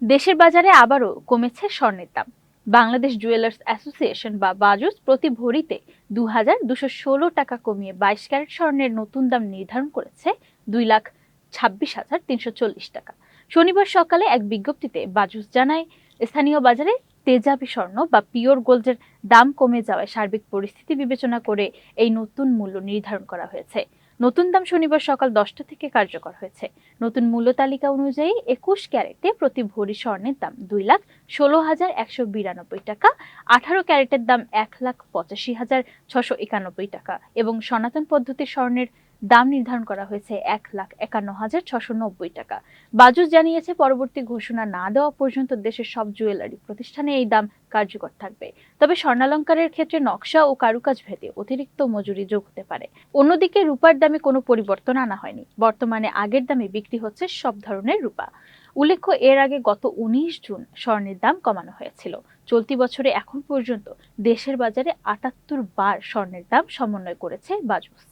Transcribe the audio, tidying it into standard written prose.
দেশের বাজারে আবারও কমেছে স্বর্ণের দাম। বাংলাদেশ জুয়েলার্স অ্যাসোসিয়েশন বা বাজুস প্রতি ভরিতে ২,২১৬ টাকা কমিয়ে ২২ ক্যারেট স্বর্ণের নতুন দাম নির্ধারণ করেছে ২,২৬,৩৪০ টাকা। শনিবার সকালে এক বিজ্ঞপ্তিতে বাজুস জানায়, স্থানীয় বাজারে তেজাবি স্বর্ণ বা পিওর গোল্ডের দাম কমে যাওয়ায় সার্বিক পরিস্থিতি বিবেচনা করে এই নতুন মূল্য নির্ধারণ করা হয়েছে। নতুন দাম শনিবার সকাল ১০টা থেকে কার্যকর হয়েছে। নতুন মূল্য তালিকা অনুযায়ী ২১ ক্যারেটে প্রতি ভরি স্বর্ণের দাম ২,১৬,১৯২ টাকা, ১৮ ক্যারেটের দাম ১,৮৫,৬৯১ টাকা এবং সনাতন পদ্ধতির স্বর্ণের দাম নির্ধারণ করা হয়েছে ১,৫১,৬৯০ টাকা। বাজুস জানিয়েছে, পরবর্তী ঘোষণা না দেওয়া পর্যন্ত দেশের সব জুয়েলারি প্রতিষ্ঠানে এই দাম কার্যকর থাকবে। তবে স্বর্ণালংকারের ক্ষেত্রে নকশা ও কারুকাজ ভেদে অতিরিক্ত মজুরি যোগ হতে পারে। অন্যদিকে রূপার দামে কোনো পরিবর্তন আনা হয়নি। বর্তমানে আগের দামে বিক্রি হচ্ছে সব ধরনের রূপা। উল্লেখ্য, এর আগে গত ১৯ জুন স্বর্ণের দাম কমানো হয়েছিল। চলতি বছরে এখন পর্যন্ত দেশের বাজারে ৭৮ বার স্বর্ণের দাম সমন্বয় করেছে বাজুস।